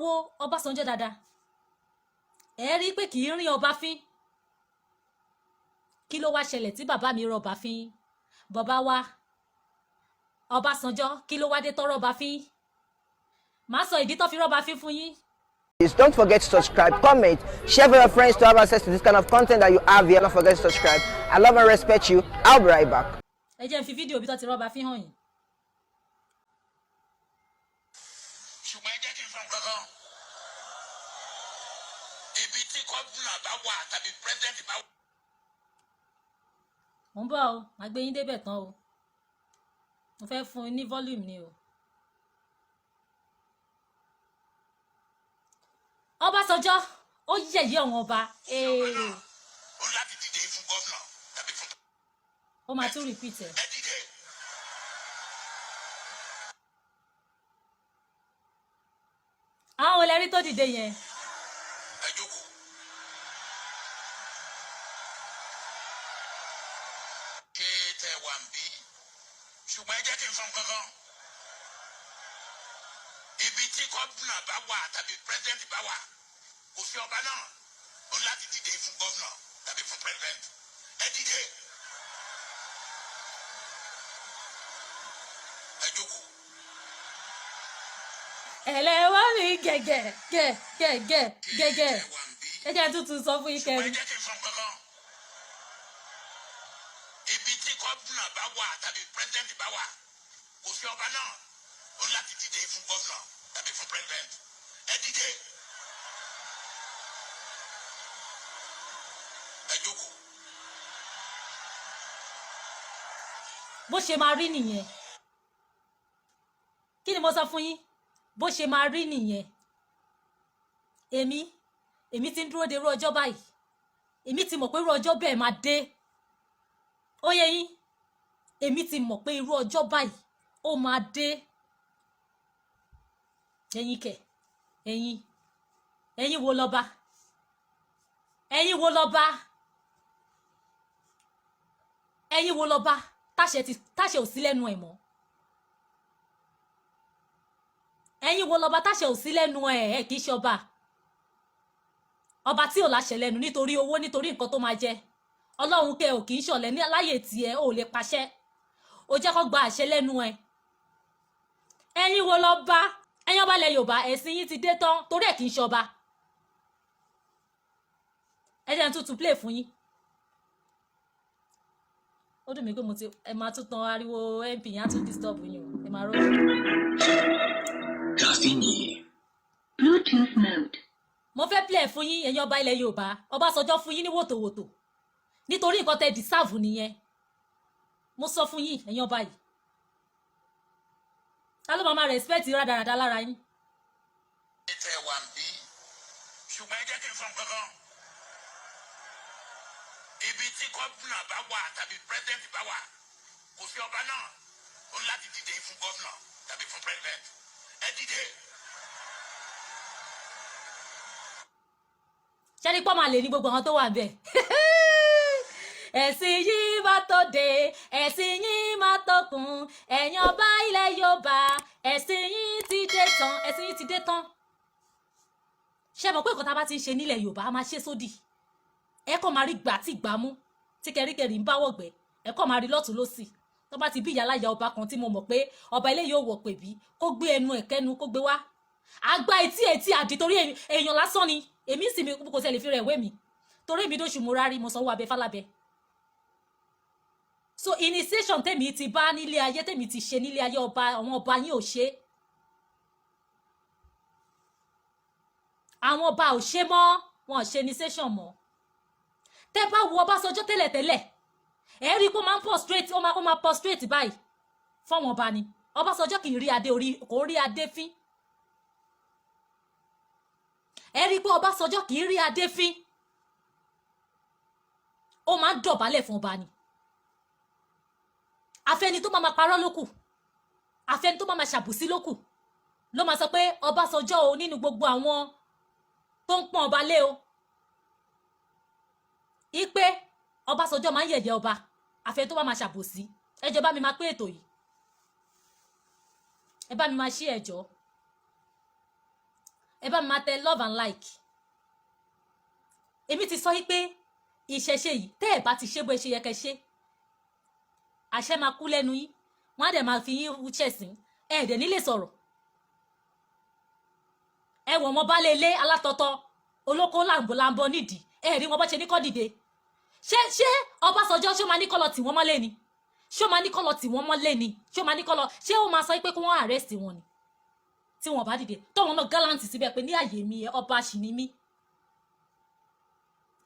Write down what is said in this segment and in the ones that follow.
wo Ọbásanjọ́ dáadáa ẹ rí pé kì í rin ọba fín kí ló wá ṣẹlẹ̀ tí bàbá mi rọba fín bàbá wa Ọbásanjọ́ kí ló wá dé tọrọ ọba fín má sọ ìdí tó fi rọba fín fún yín. Please don't forget to subscribe, comment, share with your friends to have access to this kind of content that you have here. Don't forget to subscribe. I love and respect you. I'll be right back. Ẹ jẹ́ n fi fídíò bí tó ti rọba fín hàn yín. Ṣùgbọ́n ẹ jẹ́ kí n fọn kankan. Ibi tí gómìnà bá wà tàbí pírẹ́sidẹ̀ntì bá wà. Mo ń bọ̀ o, màá gbé yín débẹ̀ tán o. Mo fẹ́ fún yín ní volume ni o. Ọbásanjọ́ ó yẹ̀yẹ́ àwọn ọba. Ó láti dìde fún gómìnà tàbí fún. Ó máa tún repeat ẹ̀. Ẹ dìde. Àwọn olè rí tó dìde yẹn. Ẹ jókòó. Ṣé tẹ wà ń bí? Ṣùgbọ́n ẹ jẹ́ kí n fọn kankan. Ibi tí gómìnà bá wà tàbí pírẹ́sidẹ̀ntì bá wà, kò sí ọba náà. Ó láti dìde fún gómìnà tàbí fún pírẹ́sidẹ̀ntì. Ẹ dìde. Ẹ jókòó. Ẹlẹ́wọ́ mi gẹ̀gẹ̀ gẹ̀gẹ̀. Ẹ jẹ́ tuntun sọ fún yín kẹrin. Ṣùgbọ́n ẹ jẹ́ kí n fọn kankan. Ibi tí gómìnà bá wà tàbí pírẹ́sidẹ̀ntì bá wà, kò sí ọba náà. Ó láti dìde fún gómìnà tàbí fún pírẹ́sidẹ̀ntì. Ẹ dìde. Ẹ jókòó. Bó ṣe máa rí nìyẹn. Kí ni mo sọ fún yín? Bó ṣe máa rí nìyẹn. Èmi ti ń dúró de irú ọjọ́ báyìí. Èmi ti mọ̀ pé irú ọjọ́ bẹ́ẹ̀ máa dé. Ó yé yín? Èmi ti mọ̀ pé irú ọjọ́ báyìí ó máa dé. Ẹ̀yin kẹ̀, ẹ̀yin wo lọ́ba? Ẹ̀yin wo lọ́ba? Ẹ̀yin wo lọ́ba? Táṣẹ ò sí lẹ́nu ẹ̀ mọ́. Ẹ̀yin wo lọ́ba táṣẹ ò sí lẹ́nu ẹ̀ kì í ṣe ọba. Ọba tí ò láṣẹ lẹ́nu nítorí owó nítorí nǹkan tó máa jẹ. Ọlọ́run kẹ ò kì í ṣọ̀lẹ ní láyè tiẹ̀ ò lè pàṣẹ. Ó jẹ́ kó gba àṣẹ lẹ́nu ẹ̀. Ẹ̀yin wo lọ́ba? Ẹ̀yin ọba ilẹ̀ Yorùbá ẹ̀sìn yín ti dé tán torí ẹ̀ kì í ṣe ọba. Ẹ jẹ́ n tún play fún yín. Ó dùn mí pé ẹ máa tún tan ariwo MP yẹn á tún disturb yín o. Ẹ máa rọ́ọ̀ṣì. Bluetooth mode. Mo fẹ́ play fún yín ẹ̀yin ọba ilẹ̀ Yorùbá. Ọbásanjọ́ fún yín ní wòtòwòtò. Nítorí nǹkan tẹ́ deserve nìyẹn. Mo sọ fún yín ẹ̀yin ọba yìí. Ta ló máa respect rádaràda lára yín? Ẹ tẹ wà ń bí. Ṣùgbọ́n ẹ jẹ́ kí n fọn kankan. Ibi tí gómìnà bá wà tàbí pírẹ́sidẹ̀ntì bá wà, kò sí ọba náà. Ó láti dìde fún gómìnà tàbí fún pírẹ́sidẹ̀ntì. Ẹ dìde. Ṣé ní pọ́ máa lè ní gbogbo àwọn tó wà bẹ́ẹ̀? Ẹ̀sìn yìí máa tó dé, ẹ̀sìn yìí máa tó kún, ẹ̀yin ọba ilẹ̀ Yorùbá, ẹ̀sìn yìí ti dé tán, ẹ̀sìn yìí ti dé tán. Ṣé mọ̀ pé nǹkan tá a bá ti ń ṣe nílẹ̀ Yorùbá a máa ṣe sódì? Ẹ kọ́ máa rí gbà tí gbà mú, tí kẹríkẹrí ń bá wọ̀gbẹ́, ẹ kọ́ máa rí lọ́tún lósì. Tó bá ti bí ìyá láyà ọba kan tí mo mọ̀ pé ọba ilé yóò wọ̀ pè bí, kó gbé ẹnu ẹ̀kẹ́nu kó gbé wá. Àgbà etí àdì torí èèyàn lásán ni, èmi sì mi kò tẹ̀lé fi rẹ̀ wé mi. Torí èmi dóṣù mo rárí mo sanwó abẹ fálábẹ. So initiation tèmi ti bá nílé ayé tèmi ti ṣe nílé ayé ọba àwọn ọba yín ò ṣe. Àwọn ọba ò ṣe mọ́, wọn ò ṣe initiation mọ́. Tẹ́ bá wo Ọbásanjọ́ tẹ́lẹ̀tẹ́lẹ̀, ẹ rí pé ó máa ń prostrate, ó máa prostrate báyìí fọ́wọn ọba ni. Ọbásanjọ́ kì í rí adé orí, kò rí adé fín. Ẹ rí pé Ọbásanjọ́ kì í rí adé fín. Ó máa ń dọ̀bálẹ̀ fún ọba ni. Afẹ́ni tó máa parọ́ lókù, afẹ́ni tó máa ṣàbùsí lókù ló máa sọ pé Ọbásanjọ́ o nínú gbogbo àwọn tó ń pọ́n ọba lé o. Ipe Ọbásanjọ́ máa ń yẹ̀yẹ́ ọba, afẹ́ni tó máa ṣàbùsí. Ẹ jọ̀ọ́ bá mi máa pé ètò yìí. Ẹ bá mi máa ṣí ẹjọ́. ẹ bá máa tẹ love and like. Èmi ti sọ yí pé ìṣẹ̀ṣe yìí tẹ́ ẹ bá ti ṣe bó ṣe yẹ kẹ́ ṣe àṣẹ máa kú lẹ́nu yín wọ́n á dẹ̀ máa fi yín wúchẹ̀sìn ẹ dẹ̀ nílé sọ̀rọ̀. Ẹ wọ̀ ọmọ baálé ilé alátọ̀tọ̀ olóko làǹbọ̀ nídìí ẹ rí wọn bá ṣe ní kọ́ dìde. Ṣé Ọbásanjọ́ ṣó máa ní kọ́lọ̀ tì wọ́n mọ́lé ni? Ṣó máa ní kọ́lọ̀ tì wọ́n mọ́lé ni? Ṣó máa ní kọ́lọ̀ ṣé ó máa sọ pé kí wọ́n arrest wọn ni tí wọ́n bá dìde tọ́wọ́n náà gallant síbẹ̀ pé ní àyè mi ọba ṣì ní mí?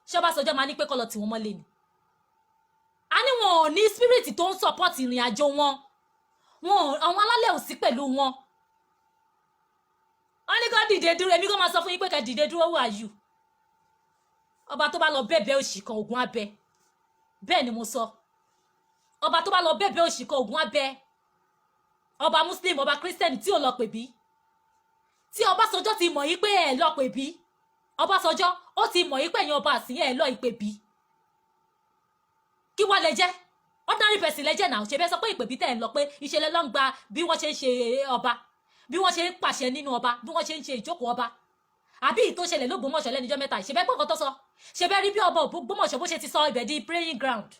Ṣé Ọbásanjọ́ máa ní pé kọ́lọ̀ tì wọ́n mọ́lé ni? A ní wọn ò ní spirit tó ń support ìrìn àjò wọn àwọn alálẹ̀ ò sí pẹ̀lú wọn. Wọ́n ní kó dìde dúró èmi kó máa sọ fún yín pé kẹ́ dìde dúró wà yù. Ọba tó bá lọ bẹ̀bẹ̀ òṣì kan ogun abẹ bẹ́ẹ̀ ni mo sọ. Ọba tó bá lọ bẹ̀bẹ̀ òṣì kan ogun abẹ ọba muslim ọba christian tí ò lọ pè bí tí Ọbásanjọ́ ti mọ̀ yí pé ẹ lọ pè bí Ọbásanjọ́ ó ti mọ̀ yí pé ẹ̀yin ọba àsìn ẹ lọ ìpè bí kí wá lẹ jẹ́ ordinary person lẹ jẹ́ náà ṣe bẹ́ẹ̀ sọ pé ìpè bí tẹ̀ ń lọ pé ìṣẹ̀lẹ̀ ló ń gba bí wọ́n ṣe ń ṣe ọba bí wọ́n ṣe ń pàṣẹ nínú ọba bí wọ́n ṣe ń ṣe ìjókòó ọba àbí ìtò ṣẹlẹ̀ l'Ógbómọ̀ṣọ́ lẹ́nijọ́ mẹ́ta ṣe bẹ́ẹ̀ gbọ́kàn tó sọ ṣe bẹ́ẹ̀ rí bí ọba Ògbómọ̀ṣọ́ bó ṣe ti sọ ibẹ̀ di praying ground.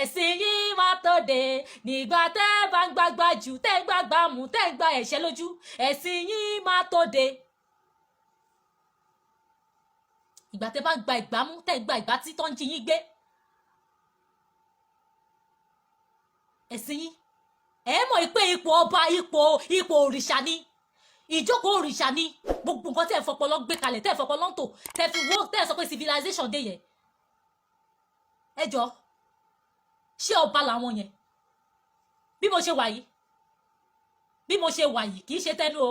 Ẹ̀sìn yìí máa tó de nígbà tẹ́ bá ń gbàgbà jù tẹ́ ń gbàgbà mú tẹ́ ń gba ẹ̀ṣẹ̀ lójú ẹ̀sìn yìí máa tó de. Ìgbà tẹ́ bá ń gba ìgbà mú tẹ́ ń gba ìgbà tí tó ń jí yín gbé ẹ̀sìn yín ẹ mọ̀ pé ipò ọba ipò òrìṣà ni ìjókòó òrìṣà ni gbogbo nǹkan tẹ́ ẹ fọpọlọ gbé kalẹ̀ tẹ́ ẹ fọpọlọ ń tò tẹ́ fi wó tẹ́ ẹ sọ pé civilization dé yẹn ẹ jọ ṣé ọba làwọn yẹn bí mo ṣe wà yìí kì í ṣe tẹnu o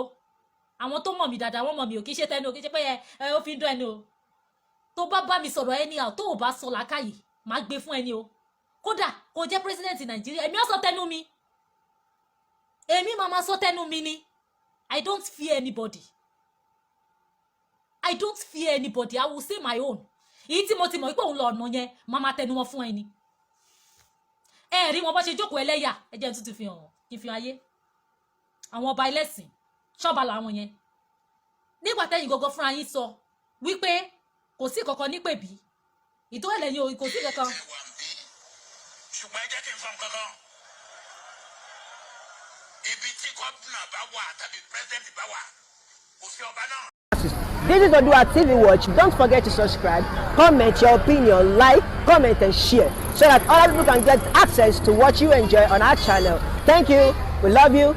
àwọn tó mọ̀ mí dáadáa wọ́n mọ̀ mí o kì í ṣe tẹnu o kì í ṣe pé ẹ ó fi ń dún ẹni o tó bá mi sọ̀rọ̀ ẹni à tó ò bá sọ làákàyè máa gbé fún ẹni o kódà kò jẹ́ president Nàìjíríà èmi á sọ tẹnu mi èmi máa sọ tẹnu mi ni I don't fear anybody I will say my own èyí tí mo ti mọ̀ wípé òun lọ ọ̀nà yẹn máa tẹnu wọn fún ẹni ẹ rí wọn bá ṣe jókòó ẹlẹ́yà ẹ jẹ́ tuntun fi hàn kí fi ayé àwọn ọba ẹlẹ́sìn ṣọ́ba làwọn yẹn nígbà tẹ́yìn gọ́gọ́ fúnra yín sọ wípé kò sí kankan nípèbí ìtòwẹ̀lẹ̀ ni kò sí kankan. ṣùgbọ́n ẹ jẹ́ kí n sọ kankan ibi tí gómìnà bá wà tàbí pírẹsidẹ́ntì bá wà kò sí ọba náà. This is ODUA TV Watch. Don't forget to subscribe, comment your opinion, like, comment and share so that other people can get access to what you enjoy on our channel. Thank you. We love you.